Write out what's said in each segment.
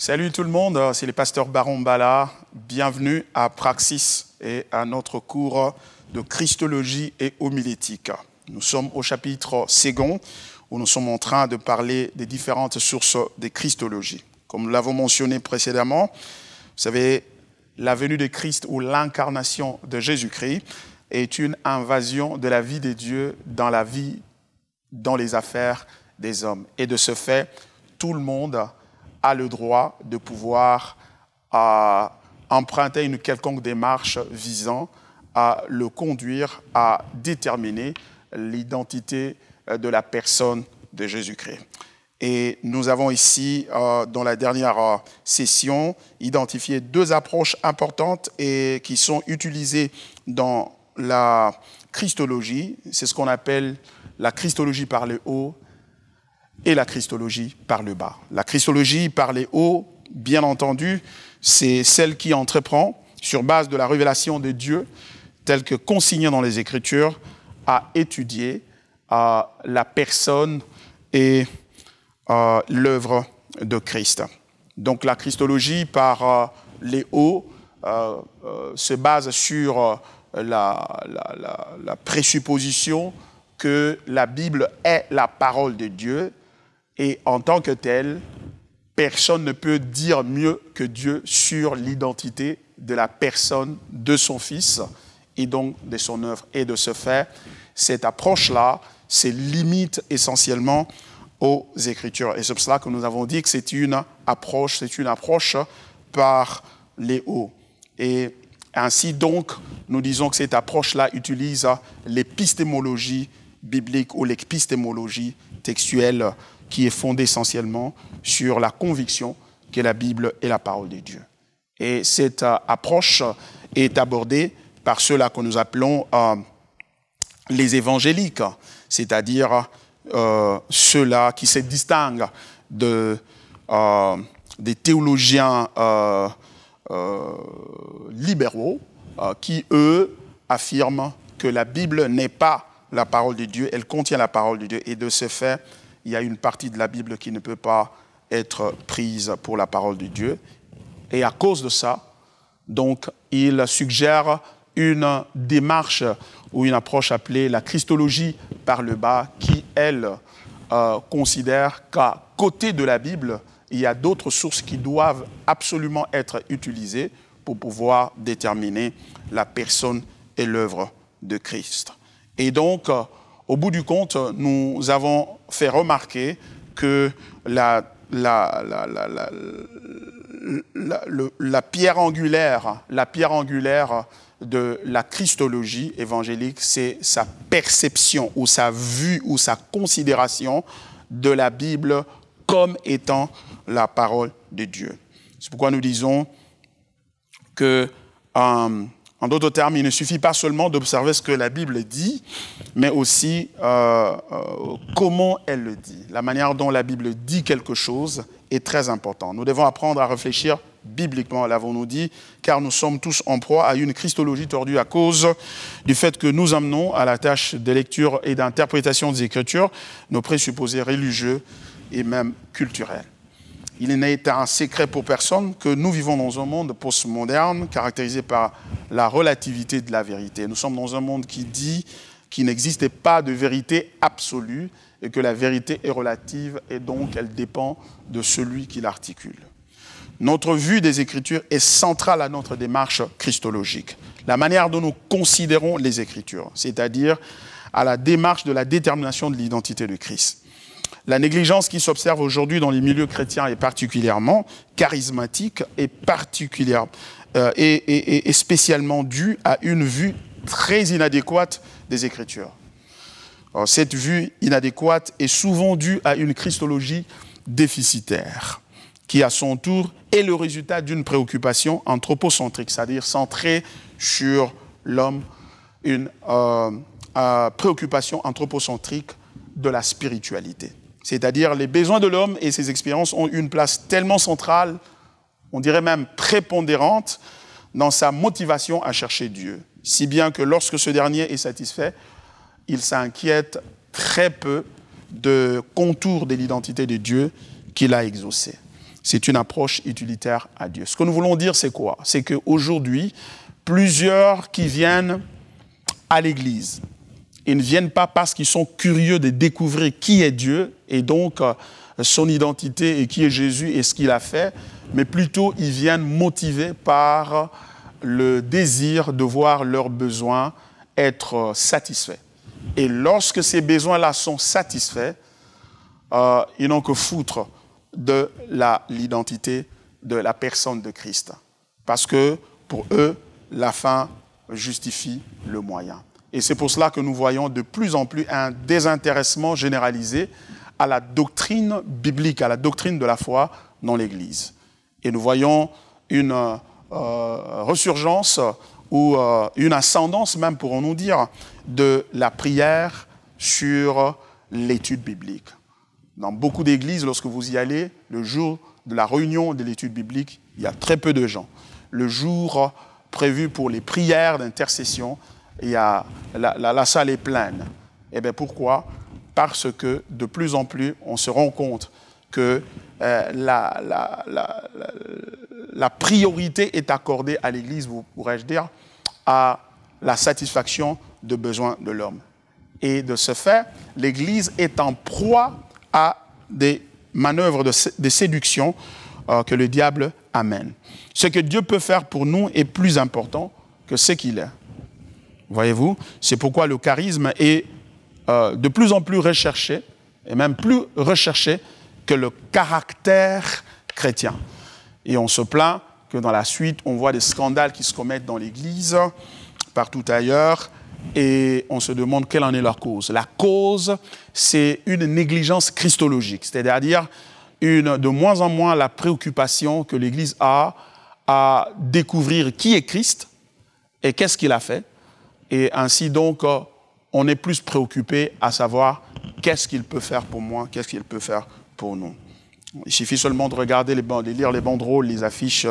Salut tout le monde, c'est le pasteur Baron Bala. Bienvenue à Praxis et à notre cours de Christologie et homilétique. Nous sommes au chapitre second où nous sommes en train de parler des différentes sources de Christologie. Comme nous l'avons mentionné précédemment, vous savez, la venue de Christ ou l'incarnation de Jésus-Christ est une invasion de la vie de Dieu dans la vie, dans les affaires des hommes. Et de ce fait, tout le monde a le droit de pouvoir emprunter une quelconque démarche visant à le conduire à déterminer l'identité de la personne de Jésus-Christ. Et nous avons ici, dans la dernière session, identifié deux approches importantes et qui sont utilisées dans la Christologie. C'est ce qu'on appelle la Christologie par le haut et la Christologie par le bas. La Christologie par les hauts, bien entendu, c'est celle qui entreprend, sur base de la révélation de Dieu, telle que consignée dans les Écritures, à étudier la personne et l'œuvre de Christ. Donc la Christologie par les hauts se base sur la présupposition que la Bible est la parole de Dieu. Et en tant que tel, personne ne peut dire mieux que Dieu sur l'identité de la personne de son Fils et donc de son œuvre. Et de ce fait, cette approche-là se limite essentiellement aux Écritures. Et c'est pour cela que nous avons dit que c'est une approche par les hauts. Et ainsi donc, nous disons que cette approche-là utilise l'épistémologie biblique ou l'épistémologie textuelle qui est fondée essentiellement sur la conviction que la Bible est la parole de Dieu. Et cette approche est abordée par ceux-là que nous appelons les évangéliques, c'est-à-dire ceux-là qui se distinguent des théologiens libéraux qui, eux, affirment que la Bible n'est pas la parole de Dieu, elle contient la parole de Dieu. Et de ce fait, il y a une partie de la Bible qui ne peut pas être prise pour la parole de Dieu. Et à cause de ça, donc, il suggère une démarche ou une approche appelée la Christologie par le bas qui, elle, considère qu'à côté de la Bible, il y a d'autres sources qui doivent absolument être utilisées pour pouvoir déterminer la personne et l'œuvre de Christ. Et donc, au bout du compte, nous avons fait remarquer que la pierre angulaire de la Christologie évangélique, c'est sa perception ou sa vue ou sa considération de la Bible comme étant la parole de Dieu. C'est pourquoi nous disons que, en d'autres termes, il ne suffit pas seulement d'observer ce que la Bible dit, mais aussi comment elle le dit. La manière dont la Bible dit quelque chose est très importante. Nous devons apprendre à réfléchir bibliquement, l'avons-nous dit, car nous sommes tous en proie à une christologie tordue à cause du fait que nous amenons à la tâche de lecture et d'interprétation des Écritures nos présupposés religieux et même culturels. Il n'est un secret pour personne que nous vivons dans un monde postmoderne caractérisé par la relativité de la vérité. Nous sommes dans un monde qui dit qu'il n'existe pas de vérité absolue et que la vérité est relative et donc elle dépend de celui qui l'articule. Notre vue des Écritures est centrale à notre démarche christologique. La manière dont nous considérons les Écritures, c'est-à-dire à la démarche de la détermination de l'identité de Christ. La négligence qui s'observe aujourd'hui dans les milieux chrétiens est particulièrement charismatique et spécialement due à une vue très inadéquate des Écritures. Alors, cette vue inadéquate est souvent due à une christologie déficitaire, qui à son tour est le résultat d'une préoccupation anthropocentrique, c'est-à-dire centrée sur l'homme, une préoccupation anthropocentrique de la spiritualité. C'est-à-dire les besoins de l'homme et ses expériences ont une place tellement centrale, on dirait même prépondérante, dans sa motivation à chercher Dieu. Si bien que lorsque ce dernier est satisfait, il s'inquiète très peu de contours de l'identité de Dieu qu'il a exaucé. C'est une approche utilitaire à Dieu. Ce que nous voulons dire, c'est quoi? C'est qu'aujourd'hui, plusieurs qui viennent à l'Église, ils ne viennent pas parce qu'ils sont curieux de découvrir qui est Dieu et donc son identité et qui est Jésus et ce qu'il a fait, mais plutôt ils viennent motivés par le désir de voir leurs besoins être satisfaits. Et lorsque ces besoins-là sont satisfaits, ils n'ont que foutre de l'identité de la personne de Christ. Parce que pour eux, la fin justifie le moyen. Et c'est pour cela que nous voyons de plus en plus un désintéressement généralisé à la doctrine biblique, à la doctrine de la foi dans l'Église. Et nous voyons une ressurgence ou une ascendance, même pourrons-nous dire, de la prière sur l'étude biblique. Dans beaucoup d'églises, lorsque vous y allez, le jour de la réunion de l'étude biblique, il y a très peu de gens. Le jour prévu pour les prières d'intercession, la salle est pleine. Et bien pourquoi? Parce que de plus en plus, on se rend compte que la priorité est accordée à l'Église, pourrais-je dire, à la satisfaction de besoins de l'homme. Et de ce fait, l'Église est en proie à des manœuvres de séduction que le diable amène. Ce que Dieu peut faire pour nous est plus important que ce qu'il est. Voyez-vous, c'est pourquoi le charisme est de plus en plus recherché, et même plus recherché que le caractère chrétien. Et on se plaint que dans la suite, on voit des scandales qui se commettent dans l'Église, partout ailleurs, et on se demande quelle en est leur cause. La cause, c'est une négligence christologique, c'est-à-dire de moins en moins la préoccupation que l'Église a à découvrir qui est Christ et qu'est-ce qu'il a fait. Et ainsi donc, on est plus préoccupé à savoir qu'est-ce qu'il peut faire pour moi, qu'est-ce qu'il peut faire pour nous. Il suffit seulement de regarder, de lire les banderoles, les affiches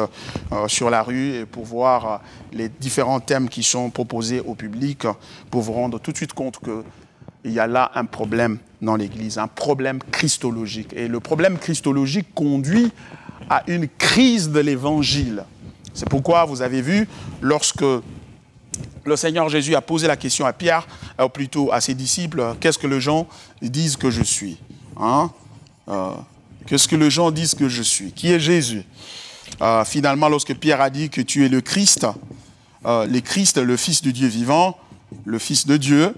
sur la rue et pour voir les différents thèmes qui sont proposés au public pour vous rendre tout de suite compte qu'il y a là un problème dans l'Église, un problème christologique. Et le problème christologique conduit à une crise de l'Évangile. C'est pourquoi vous avez vu, lorsque le Seigneur Jésus a posé la question à Pierre, ou plutôt à ses disciples, qu'est-ce que les gens disent que je suis, hein? Qu'est-ce que les gens disent que je suis? Qui est Jésus? Finalement, lorsque Pierre a dit que tu es le Christ, le Fils de Dieu vivant, le Fils de Dieu,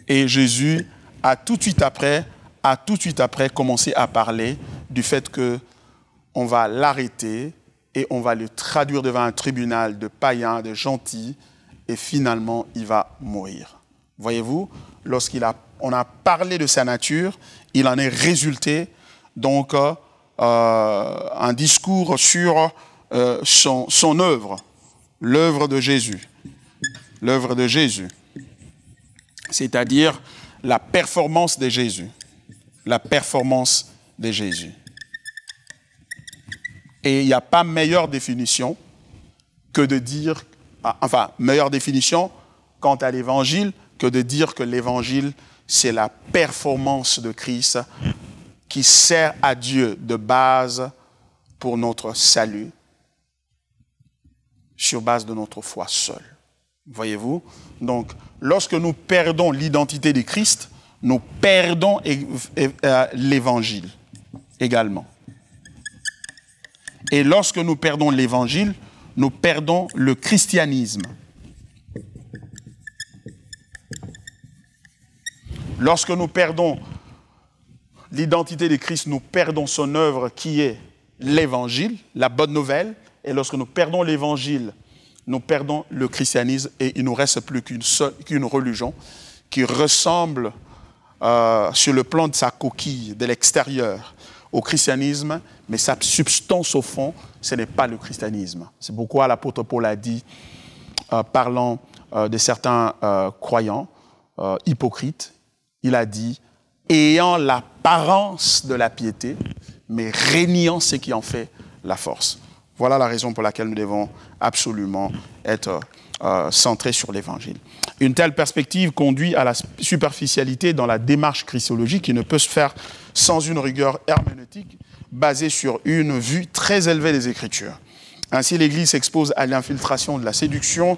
et Jésus a tout de suite après commencé à parler du fait qu'on va l'arrêter et on va le traduire devant un tribunal de païens, de gentils, et finalement, il va mourir. Voyez-vous, on a parlé de sa nature, il en est résulté donc un discours sur son œuvre, l'œuvre de Jésus. L'œuvre de Jésus, c'est-à-dire la performance de Jésus. La performance de Jésus. Et il n'y a pas meilleure définition que de dire, meilleure définition quant à l'Évangile que de dire que l'Évangile, c'est la performance de Christ qui sert à Dieu de base pour notre salut, sur base de notre foi seule. Voyez-vous? Donc, lorsque nous perdons l'identité de Christ, nous perdons l'Évangile également. Et lorsque nous perdons l'Évangile, nous perdons le christianisme. Lorsque nous perdons l'identité de Christ, nous perdons son œuvre qui est l'Évangile, la bonne nouvelle. Et lorsque nous perdons l'Évangile, nous perdons le christianisme et il ne nous reste plus qu'une religion qui ressemble sur le plan de sa coquille, de l'extérieur, au christianisme, mais sa substance au fond, ce n'est pas le christianisme. C'est pourquoi l'apôtre Paul a dit, parlant de certains croyants hypocrites, il a dit, ayant l'apparence de la piété, mais régnant ce qui en fait la force. Voilà la raison pour laquelle nous devons absolument être centré sur l'Évangile. Une telle perspective conduit à la superficialité dans la démarche christologique qui ne peut se faire sans une rigueur herméneutique basée sur une vue très élevée des Écritures. Ainsi, l'Église s'expose à l'infiltration de la séduction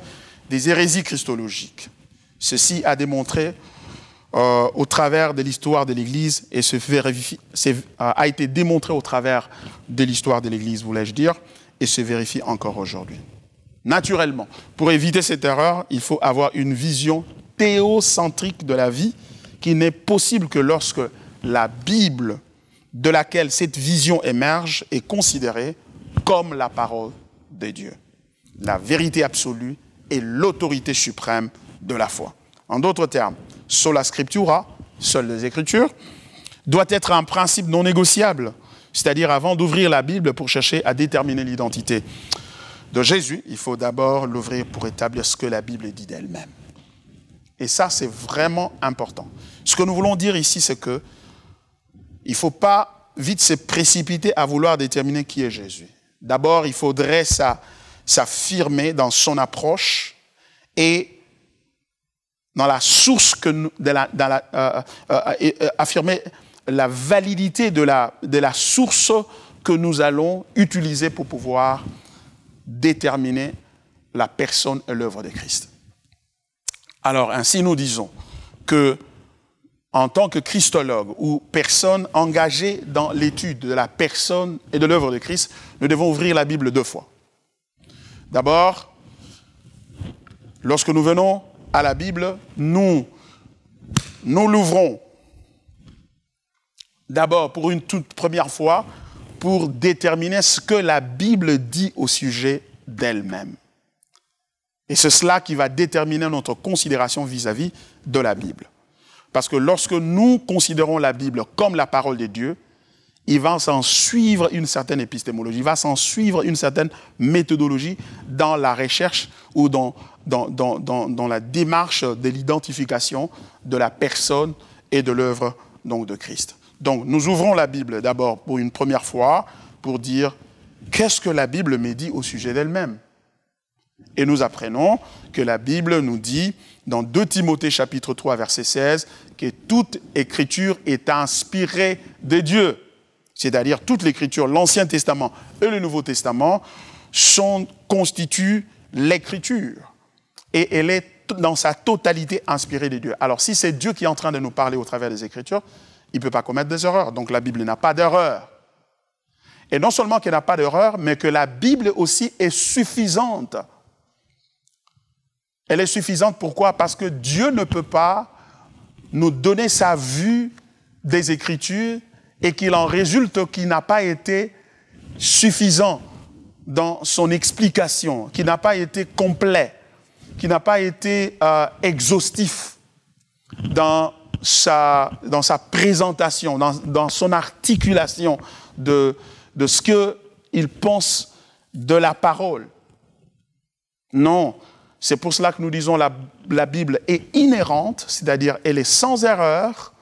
des hérésies christologiques. Ceci a démontré au travers de l'histoire de l'Église et a été démontré au travers de l'histoire de l'Église, voulais-je dire, et se vérifie encore aujourd'hui. Naturellement, pour éviter cette erreur, il faut avoir une vision théocentrique de la vie qui n'est possible que lorsque la Bible de laquelle cette vision émerge est considérée comme la parole de Dieu, la vérité absolue et l'autorité suprême de la foi. En d'autres termes, sola scriptura, seules les Écritures, doit être un principe non négociable, c'est-à-dire avant d'ouvrir la Bible pour chercher à déterminer l'identité de Jésus, il faut d'abord l'ouvrir pour établir ce que la Bible dit d'elle-même. Et ça, c'est vraiment important. Ce que nous voulons dire ici, c'est que il ne faut pas vite se précipiter à vouloir déterminer qui est Jésus. D'abord, il faudrait s'affirmer dans son approche et dans la source, affirmer la validité de la source que nous allons utiliser pour pouvoir déterminer la personne et l'œuvre de Christ. Alors, ainsi nous disons que, en tant que christologue ou personne engagée dans l'étude de la personne et de l'œuvre de Christ, nous devons ouvrir la Bible 2 fois. D'abord, lorsque nous venons à la Bible, nous l'ouvrons d'abord pour une toute première fois pour déterminer ce que la Bible dit au sujet d'elle-même. Et c'est cela qui va déterminer notre considération vis-à-vis de la Bible. Parce que lorsque nous considérons la Bible comme la parole de Dieu, il va s'en suivre une certaine épistémologie, il va s'en suivre une certaine méthodologie dans la recherche ou dans la démarche de l'identification de la personne et de l'œuvre donc, de Christ. Donc, nous ouvrons la Bible d'abord pour une première fois pour dire qu'est-ce que la Bible me dit au sujet d'elle-même. Et nous apprenons que la Bible nous dit, dans 2 Timothée chapitre 3, verset 16, que toute écriture est inspirée de Dieu. C'est-à-dire toute l'écriture, l'Ancien Testament et le Nouveau Testament constituent l'écriture. Et elle est dans sa totalité inspirée de Dieu. Alors si c'est Dieu qui est en train de nous parler au travers des Écritures, il ne peut pas commettre des erreurs. Donc la Bible n'a pas d'erreur. Et non seulement qu'elle n'a pas d'erreur, mais que la Bible aussi est suffisante. Elle est suffisante pourquoi? Parce que Dieu ne peut pas nous donner sa vue des Écritures et qu'il en résulte qu'il n'a pas été suffisant dans son explication, qu'il n'a pas été complet, qu'il n'a pas été exhaustif dans sa présentation, dans son articulation de ce qu'il pense de la parole. Non, c'est pour cela que nous disons la Bible est inhérente, c'est-à-dire elle est sans erreur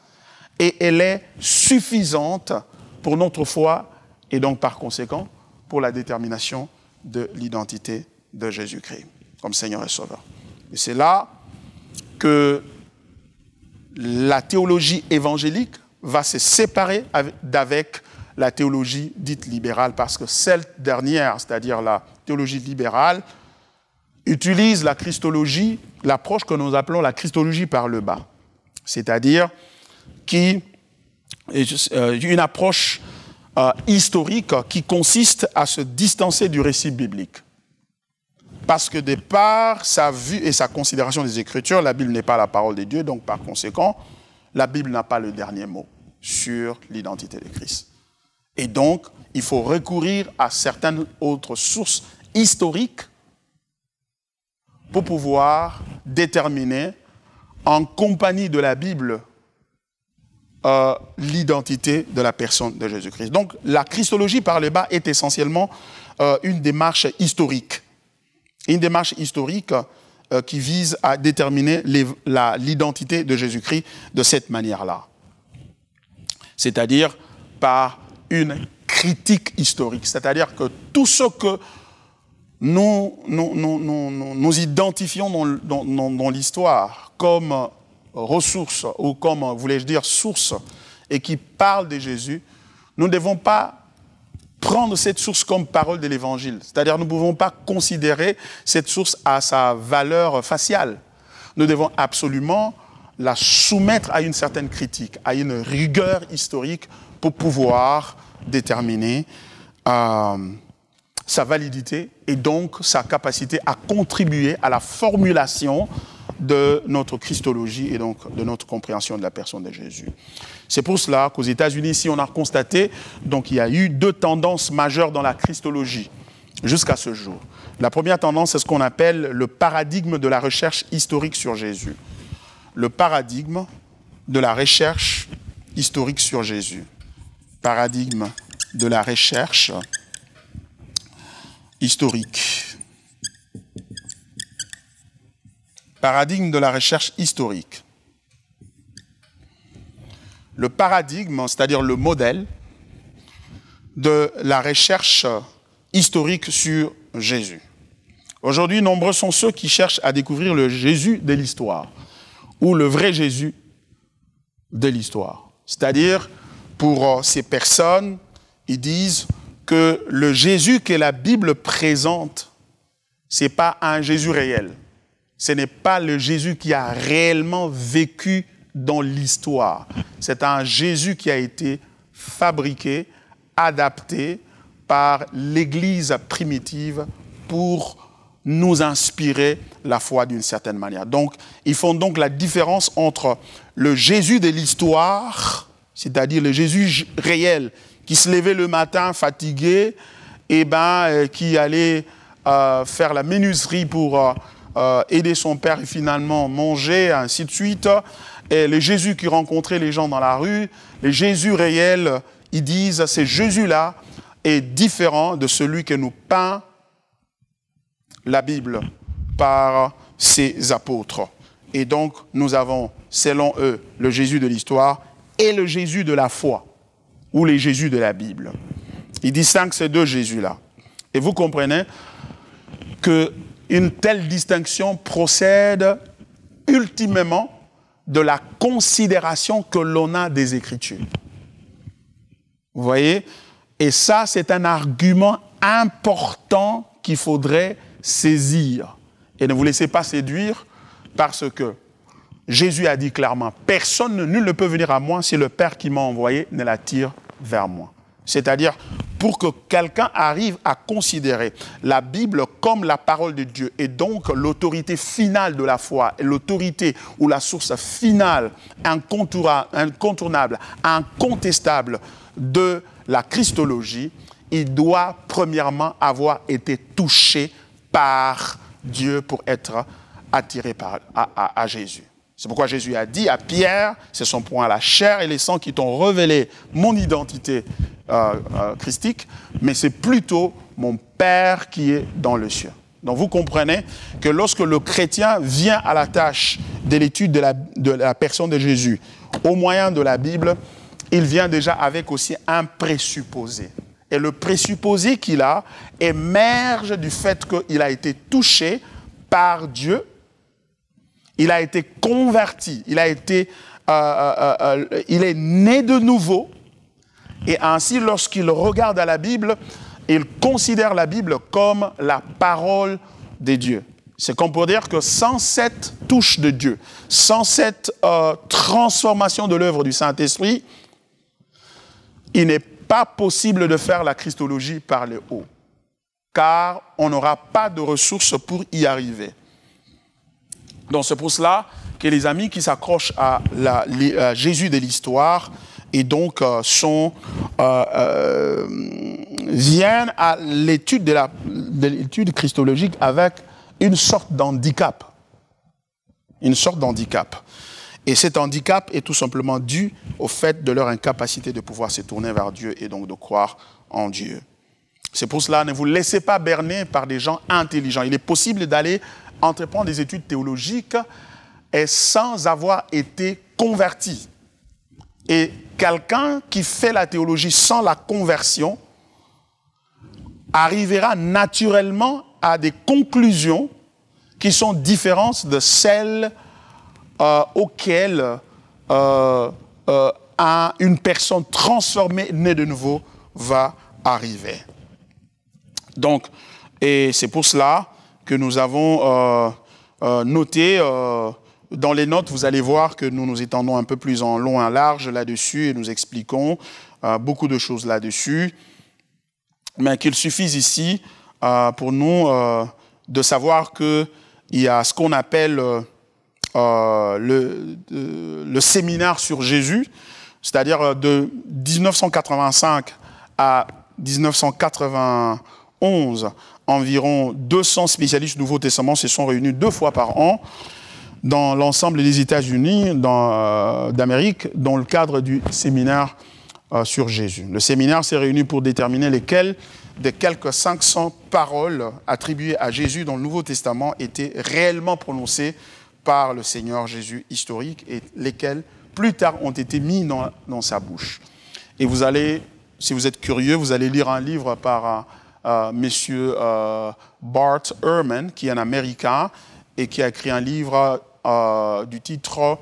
et elle est suffisante pour notre foi et donc par conséquent pour la détermination de l'identité de Jésus-Christ comme Seigneur et Sauveur. Et c'est là que la théologie évangélique va se séparer d'avec la théologie dite libérale, parce que cette dernière, c'est-à-dire la théologie libérale, utilise la christologie, l'approche que nous appelons la christologie par le bas, c'est-à-dire une approche historique qui consiste à se distancer du récit biblique. Parce que de par sa vue et sa considération des Écritures, la Bible n'est pas la parole de Dieu, donc par conséquent, la Bible n'a pas le dernier mot sur l'identité de Christ. Et donc, il faut recourir à certaines autres sources historiques pour pouvoir déterminer, en compagnie de la Bible, l'identité de la personne de Jésus-Christ. Donc, la christologie par le bas est essentiellement une démarche historique. Une démarche historique qui vise à déterminer l'identité de Jésus-Christ de cette manière-là. C'est-à-dire par une critique historique. C'est-à-dire que tout ce que nous identifions dans l'histoire comme ressource, ou comme, voulais-je dire, source, et qui parle de Jésus, nous ne devons pas prendre cette source comme parole de l'Évangile. C'est-à-dire, nous ne pouvons pas considérer cette source à sa valeur faciale. Nous devons absolument la soumettre à une certaine critique, à une rigueur historique pour pouvoir déterminer sa validité et donc sa capacité à contribuer à la formulation de notre christologie et donc de notre compréhension de la personne de Jésus. C'est pour cela qu'aux États-Unis, ici, on a constaté qu'il y a eu 2 tendances majeures dans la christologie jusqu'à ce jour. La première tendance, c'est ce qu'on appelle le paradigme de la recherche historique sur Jésus. Le paradigme de la recherche historique sur Jésus. Paradigme de la recherche historique. Paradigme de la recherche historique. Le paradigme, c'est-à-dire le modèle de la recherche historique sur Jésus. Aujourd'hui, nombreux sont ceux qui cherchent à découvrir le Jésus de l'histoire, ou le vrai Jésus de l'histoire. C'est-à-dire, pour ces personnes, ils disent que le Jésus que la Bible présente, ce n'est pas un Jésus réel. Ce n'est pas le Jésus qui a réellement vécu dans l'histoire. C'est un Jésus qui a été fabriqué, adapté par l'Église primitive pour nous inspirer la foi d'une certaine manière. Donc, ils font donc la différence entre le Jésus de l'histoire, c'est-à-dire le Jésus réel, qui se levait le matin fatigué, et qui allait faire la menuiserie pour aider son père et finalement manger, ainsi de suite. Et le Jésus qui rencontrait les gens dans la rue, le Jésus réel, ils disent, ce Jésus-là est différent de celui que nous peint la Bible par ses apôtres. Et donc, nous avons, selon eux, le Jésus de l'histoire et le Jésus de la foi, ou les Jésus de la Bible. Ils distinguent ces 2 Jésus-là. Et vous comprenez qu'une telle distinction procède ultimement de la considération que l'on a des Écritures. Vous voyez? Et ça, c'est un argument important qu'il faudrait saisir. Et ne vous laissez pas séduire parce que Jésus a dit clairement, nul ne peut venir à moi si le Père qui m'a envoyé ne l'attire vers moi. C'est-à-dire, pour que quelqu'un arrive à considérer la Bible comme la parole de Dieu et donc l'autorité finale de la foi, l'autorité ou la source finale, incontournable, incontestable de la Christologie, il doit premièrement avoir été touché par Dieu pour être attiré à Jésus. C'est pourquoi Jésus a dit à Pierre, ce sont point la chair et les sangs qui t'ont révélé mon identité christique, mais c'est plutôt mon Père qui est dans le ciel. Donc vous comprenez que lorsque le chrétien vient à la tâche de l'étude de la personne de Jésus, au moyen de la Bible, il vient déjà avec aussi un présupposé. Et le présupposé qu'il a émerge du fait qu'il a été touché par Dieu, il a été converti, il est né de nouveau. Et ainsi, lorsqu'il regarde à la Bible, il considère la Bible comme la parole de Dieu. C'est comme pour dire que sans cette touche de Dieu, sans cette transformation de l'œuvre du Saint-Esprit, il n'est pas possible de faire la christologie par le haut, car on n'aura pas de ressources pour y arriver. Donc c'est pour cela que les amis qui s'accrochent à Jésus de l'histoire et donc viennent à l'étude de l'étude christologique avec une sorte d'handicap. Une sorte d'handicap. Et cet handicap est tout simplement dû au fait de leur incapacité de pouvoir se tourner vers Dieu et donc de croire en Dieu. C'est pour cela, ne vous laissez pas berner par des gens intelligents. Il est possible d'aller entreprendre des études théologiques et sans avoir été converti. Et quelqu'un qui fait la théologie sans la conversion arrivera naturellement à des conclusions qui sont différentes de celles auxquelles une personne transformée, née de nouveau, va arriver. Donc, et c'est pour cela que nous avons noté, dans les notes, vous allez voir que nous nous étendons un peu plus en long et en large là-dessus et nous expliquons beaucoup de choses là-dessus, mais qu'il suffise ici pour nous de savoir qu'il y a ce qu'on appelle le séminaire sur Jésus, c'est-à-dire de 1985 à 1991, environ 200 spécialistes du Nouveau Testament se sont réunis 2 fois par an dans l'ensemble des États-Unis d'Amérique, dans le cadre du séminaire sur Jésus. Le séminaire s'est réuni pour déterminer lesquelles des quelques 500 paroles attribuées à Jésus dans le Nouveau Testament étaient réellement prononcées par le Seigneur Jésus historique et lesquelles, plus tard, ont été mises dans sa bouche. Et vous allez, si vous êtes curieux, vous allez lire un livre par monsieur Bart Ehrman, qui est un Américain et qui a écrit un livre du titre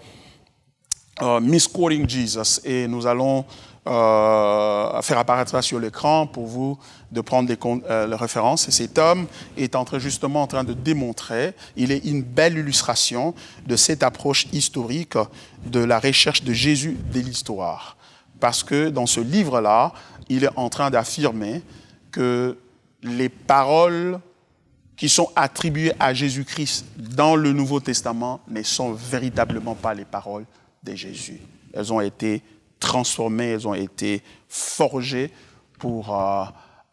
Misquoting Jesus. Et nous allons faire apparaître ça sur l'écran pour vous de prendre les références. Et cet homme est justement en train de démontrer, il est une belle illustration de cette approche historique de la recherche de Jésus de l'histoire. Parce que dans ce livre-là, il est en train d'affirmer que les paroles qui sont attribuées à Jésus-Christ dans le Nouveau Testament ne sont véritablement pas les paroles de Jésus. Elles ont été transformées, elles ont été forgées pour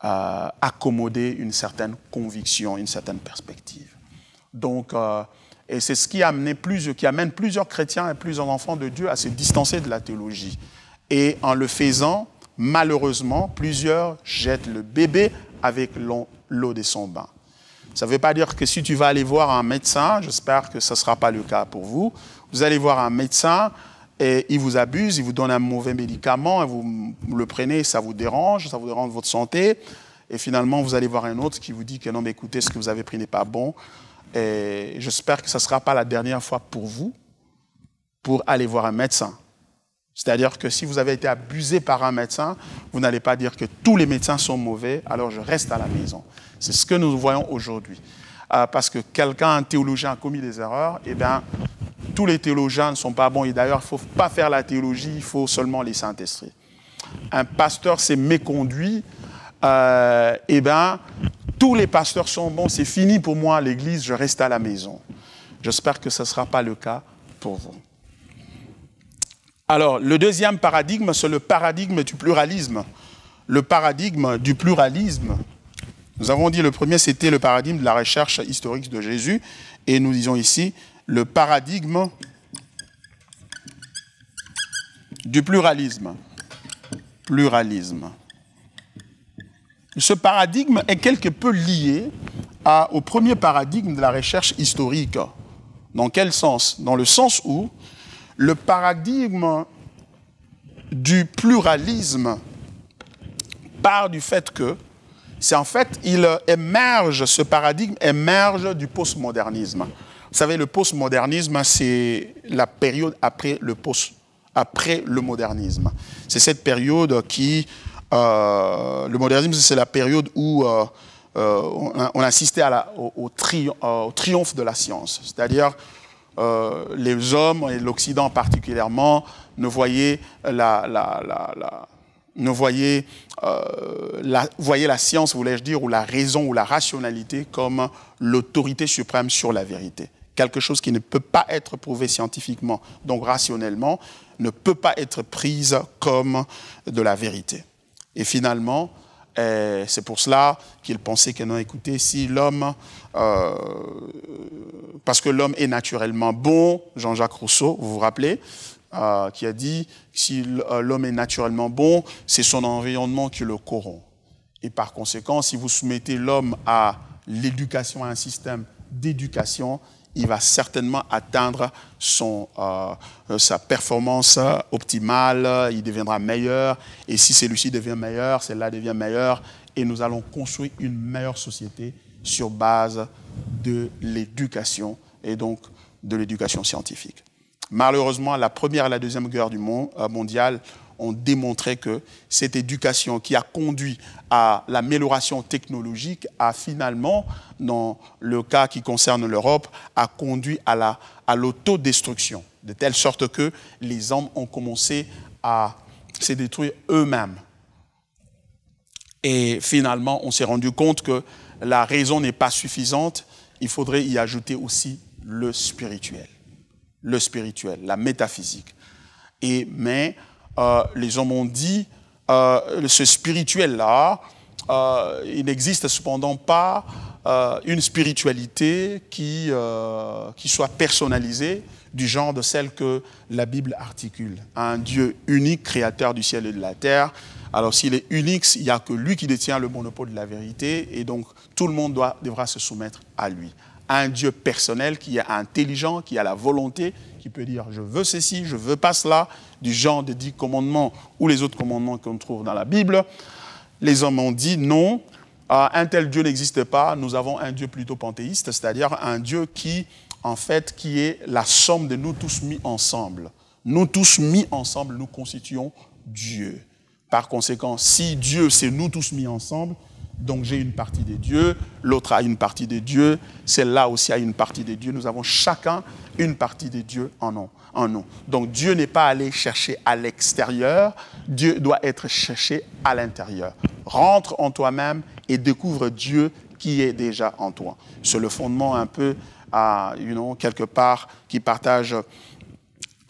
accommoder une certaine conviction, une certaine perspective. Donc, et c'est ce qui amène plusieurs chrétiens et plusieurs enfants de Dieu à se distancer de la théologie. Et en le faisant, malheureusement, plusieurs jettent le bébé avec l'eau de son bain. Ça ne veut pas dire que si tu vas aller voir un médecin, j'espère que ce ne sera pas le cas pour vous, vous allez voir un médecin et il vous abuse, il vous donne un mauvais médicament, et vous le prenez, ça vous dérange votre santé, et finalement vous allez voir un autre qui vous dit que non, mais écoutez, ce que vous avez pris n'est pas bon, et j'espère que ce ne sera pas la dernière fois pour vous pour aller voir un médecin. C'est-à-dire que si vous avez été abusé par un médecin, vous n'allez pas dire que tous les médecins sont mauvais, alors je reste à la maison. C'est ce que nous voyons aujourd'hui. Parce que un théologien a commis des erreurs, eh bien, tous les théologiens ne sont pas bons. Et d'ailleurs, il ne faut pas faire la théologie, il faut seulement les Saint-Esprit. Un pasteur s'est méconduit, eh bien, tous les pasteurs sont bons, c'est fini pour moi l'église, je reste à la maison. J'espère que ce ne sera pas le cas pour vous. Alors, le deuxième paradigme, c'est le paradigme du pluralisme. Le paradigme du pluralisme. Nous avons dit le premier, c'était le paradigme de la recherche historique de Jésus. Et nous disons ici, le paradigme du pluralisme. Pluralisme. Ce paradigme est quelque peu lié au premier paradigme de la recherche historique. Dans quel sens? Dans le sens où le paradigme du pluralisme part du fait que c'est en fait, ce paradigme émerge du postmodernisme. Vous savez, le postmodernisme, c'est la période après le modernisme. C'est cette période qui... le modernisme, c'est la période où on assistait au triomphe de la science. C'est-à-dire, les hommes, et l'Occident particulièrement, ne voyaient la science, voulais-je dire, ou la raison ou la rationalité comme l'autorité suprême sur la vérité. Quelque chose qui ne peut pas être prouvé scientifiquement, donc rationnellement, ne peut pas être prise comme de la vérité. Et finalement, c'est pour cela qu'ils pensaient que non, écoutez, si l'homme, parce que l'homme est naturellement bon, Jean-Jacques Rousseau, vous vous rappelez, qui a dit si l'homme est naturellement bon, c'est son environnement qui le corrompt. Et par conséquent, si vous soumettez l'homme à l'éducation, à un système d'éducation, il va certainement atteindre sa performance optimale, il deviendra meilleur, et si celui-ci devient meilleur, celle-là devient meilleure, et nous allons construire une meilleure société sur base de l'éducation et donc de l'éducation scientifique. Malheureusement, la Première et la Deuxième Guerre mondiale ont démontré que cette éducation qui a conduit à l'amélioration technologique a finalement, dans le cas qui concerne l'Europe, a conduit à l'autodestruction, de telle sorte que les hommes ont commencé à se détruire eux-mêmes. Et finalement, on s'est rendu compte que la raison n'est pas suffisante, il faudrait y ajouter aussi le spirituel, la métaphysique. Mais les hommes ont dit, ce spirituel-là, il n'existe cependant pas une spiritualité qui soit personnalisée du genre de celle que la Bible articule. Un Dieu unique, créateur du ciel et de la terre. Alors s'il est unique, il n'y a que lui qui détient le monopole de la vérité et donc tout le monde devra se soumettre à lui. Un Dieu personnel qui est intelligent, qui a la volonté, qui peut dire « je veux ceci, je ne veux pas cela », du genre des 10 commandements ou les autres commandements qu'on trouve dans la Bible. Les hommes ont dit « non, un tel Dieu n'existe pas, nous avons un Dieu plutôt panthéiste, c'est-à-dire un Dieu qui, en fait, qui est la somme de nous tous mis ensemble. Nous tous mis ensemble, nous constituons Dieu. Par conséquent, si Dieu, c'est nous tous mis ensemble, donc j'ai une partie des dieux, l'autre a une partie des dieux, celle-là aussi a une partie des dieux. Nous avons chacun une partie des dieux en nous. Donc Dieu n'est pas allé chercher à l'extérieur, Dieu doit être cherché à l'intérieur. Rentre en toi-même et découvre Dieu qui est déjà en toi. C'est le fondement un peu, quelque part, qui partage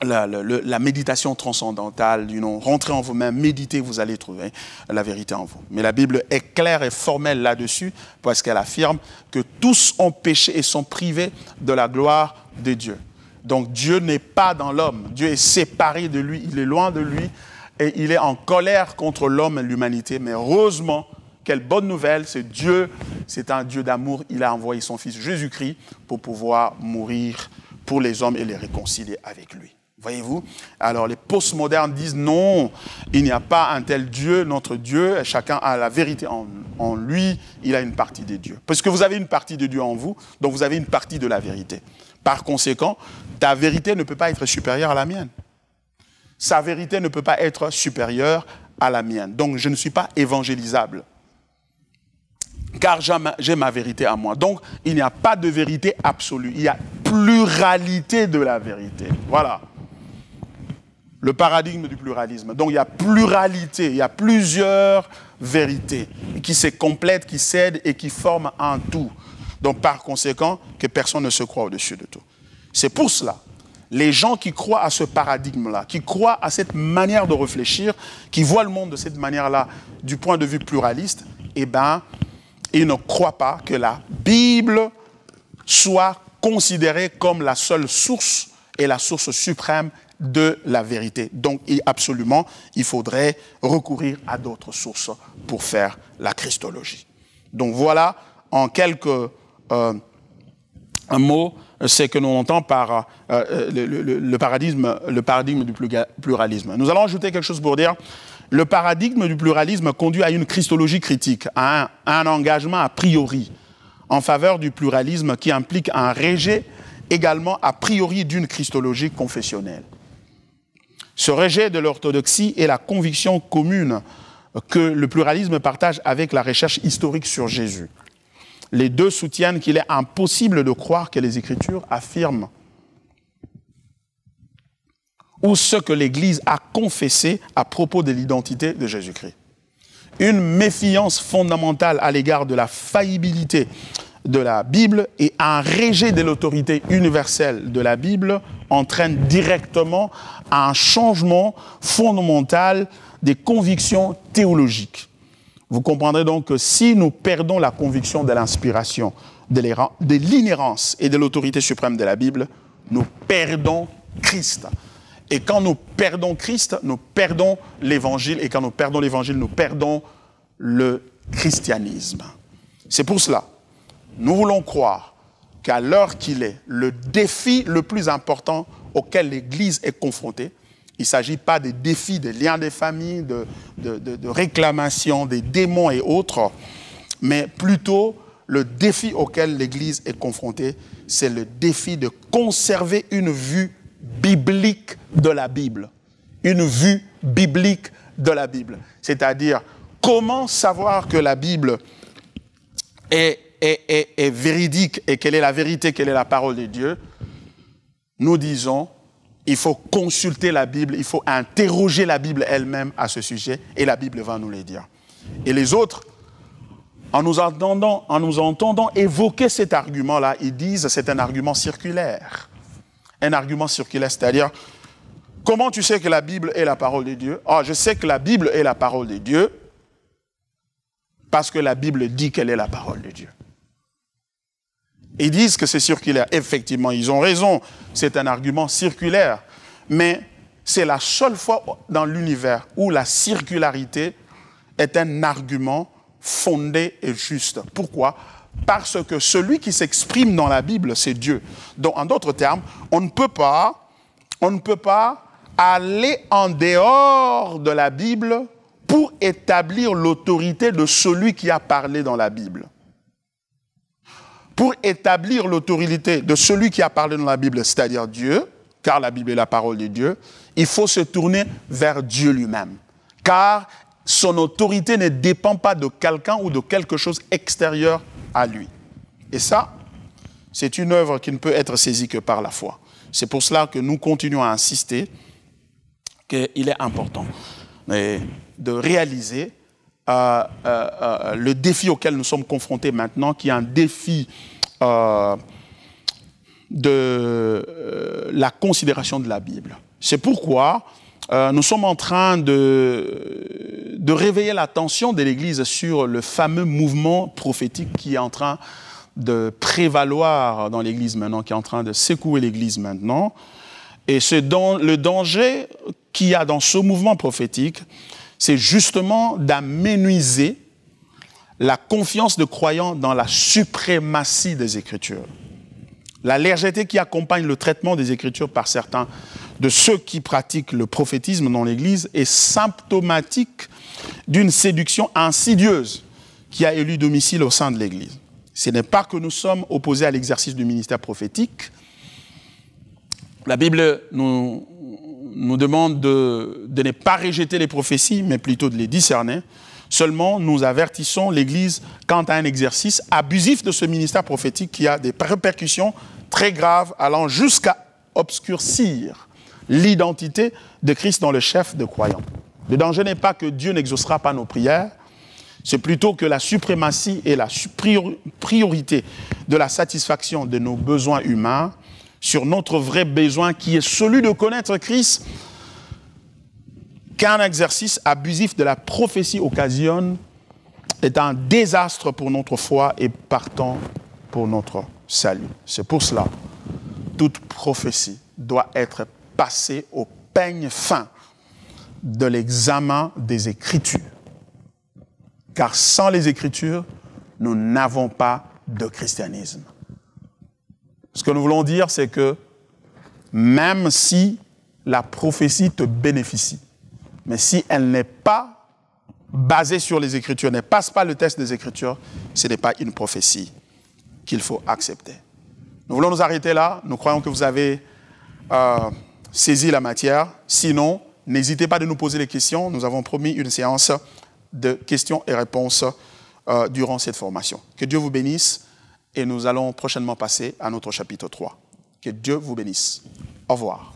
la méditation transcendantale, rentrez en vous-même, méditez, vous allez trouver la vérité en vous. Mais la Bible est claire et formelle là-dessus, parce qu'elle affirme que tous ont péché et sont privés de la gloire de Dieu. Donc Dieu n'est pas dans l'homme, Dieu est séparé de lui, il est loin de lui, et il est en colère contre l'homme et l'humanité. Mais heureusement, quelle bonne nouvelle, c'est Dieu, c'est un Dieu d'amour, il a envoyé son Fils Jésus-Christ pour pouvoir mourir pour les hommes et les réconcilier avec lui. Voyez-vous? Alors les postmodernes disent non, il n'y a pas un tel Dieu, notre Dieu, chacun a la vérité en lui, il a une partie des dieux. Parce que vous avez une partie de Dieu en vous, donc vous avez une partie de la vérité. Par conséquent, ta vérité ne peut pas être supérieure à la mienne. Sa vérité ne peut pas être supérieure à la mienne. Donc je ne suis pas évangélisable. Car j'ai ma vérité à moi. Donc il n'y a pas de vérité absolue, il y a pluralité de la vérité. Voilà. Le paradigme du pluralisme. Donc il y a pluralité, il y a plusieurs vérités qui se complètent, qui s'aident et qui forment un tout. Donc par conséquent, que personne ne se croit au-dessus de tout. C'est pour cela, les gens qui croient à ce paradigme-là, qui croient à cette manière de réfléchir, qui voient le monde de cette manière-là, du point de vue pluraliste, eh bien, ils ne croient pas que la Bible soit considérée comme la seule source et la source suprême de la vérité. Donc, absolument, il faudrait recourir à d'autres sources pour faire la christologie. Donc, voilà, en quelques mots, c'est que l'on entend par le paradigme du pluralisme. Nous allons ajouter quelque chose pour dire, le paradigme du pluralisme conduit à une christologie critique, à un engagement a priori en faveur du pluralisme qui implique un rejet également a priori d'une christologie confessionnelle. Ce rejet de l'orthodoxie est la conviction commune que le pluralisme partage avec la recherche historique sur Jésus. Les deux soutiennent qu'il est impossible de croire que les Écritures affirment ou ce que l'Église a confessé à propos de l'identité de Jésus-Christ. Une méfiance fondamentale à l'égard de la faillibilité de la Bible et un rejet de l'autorité universelle de la Bible entraîne directement un changement fondamental des convictions théologiques. Vous comprendrez donc que si nous perdons la conviction de l'inspiration, de l'inhérence et de l'autorité suprême de la Bible, nous perdons Christ. Et quand nous perdons Christ, nous perdons l'Évangile. Et quand nous perdons l'Évangile, nous perdons le christianisme. C'est pour cela, nous voulons croire qu'à l'heure qu'il est, le défi le plus important auquel l'Église est confrontée, il ne s'agit pas des défis des liens des familles, de réclamations, des démons et autres, mais plutôt le défi auquel l'Église est confrontée, c'est le défi de conserver une vue biblique de la Bible. Une vue biblique de la Bible. C'est-à-dire, comment savoir que la Bible est véridique et quelle est la vérité, quelle est la parole de Dieu? Nous disons, il faut consulter la Bible, il faut interroger la Bible elle-même à ce sujet, et la Bible va nous le dire. Et les autres, en nous entendant évoquer cet argument-là, ils disent que c'est un argument circulaire. Un argument circulaire, c'est-à-dire, comment tu sais que la Bible est la parole de Dieu? Ah, je sais que la Bible est la parole de Dieu parce que la Bible dit qu'elle est la parole de Dieu. Ils disent que c'est circulaire. Effectivement, ils ont raison. C'est un argument circulaire. Mais c'est la seule fois dans l'univers où la circularité est un argument fondé et juste. Pourquoi? Parce que celui qui s'exprime dans la Bible, c'est Dieu. Donc, en d'autres termes, on ne peut pas aller en dehors de la Bible pour établir l'autorité de celui qui a parlé dans la Bible. Pour établir l'autorité de celui qui a parlé dans la Bible, c'est-à-dire Dieu, car la Bible est la parole de Dieu, il faut se tourner vers Dieu lui-même. Car son autorité ne dépend pas de quelqu'un ou de quelque chose extérieur à lui. Et ça, c'est une œuvre qui ne peut être saisie que par la foi. C'est pour cela que nous continuons à insister qu'il est important de réaliser le défi auquel nous sommes confrontés maintenant, qui est un défi de la considération de la Bible. C'est pourquoi nous sommes en train de réveiller l'attention de l'Église sur le fameux mouvement prophétique qui est en train de prévaloir dans l'Église maintenant, qui est en train de secouer l'Église maintenant. Et le danger qu'il y a dans ce mouvement prophétique, c'est justement d'amenuiser la confiance de croyants dans la suprématie des Écritures. La légèreté qui accompagne le traitement des Écritures par certains de ceux qui pratiquent le prophétisme dans l'Église est symptomatique d'une séduction insidieuse qui a élu domicile au sein de l'Église. Ce n'est pas que nous sommes opposés à l'exercice du ministère prophétique. La Bible nous demande de ne pas rejeter les prophéties, mais plutôt de les discerner. Seulement, nous avertissons l'Église quant à un exercice abusif de ce ministère prophétique qui a des répercussions très graves, allant jusqu'à obscurcir l'identité de Christ dans le chef de croyants. Le danger n'est pas que Dieu n'exaucera pas nos prières, c'est plutôt que la suprématie et la priorité de la satisfaction de nos besoins humains sur notre vrai besoin qui est celui de connaître Christ, qu'un exercice abusif de la prophétie occasionne est un désastre pour notre foi et partant pour notre salut. C'est pour cela toute prophétie doit être passée au peigne fin de l'examen des Écritures. Car sans les Écritures, nous n'avons pas de christianisme. Ce que nous voulons dire, c'est que même si la prophétie te bénéficie, mais si elle n'est pas basée sur les Écritures, ne passe pas le test des Écritures, ce n'est pas une prophétie qu'il faut accepter. Nous voulons nous arrêter là. Nous croyons que vous avez saisi la matière. Sinon, n'hésitez pas de nous poser des questions. Nous avons promis une séance de questions et réponses durant cette formation. Que Dieu vous bénisse et nous allons prochainement passer à notre chapitre 3. Que Dieu vous bénisse. Au revoir.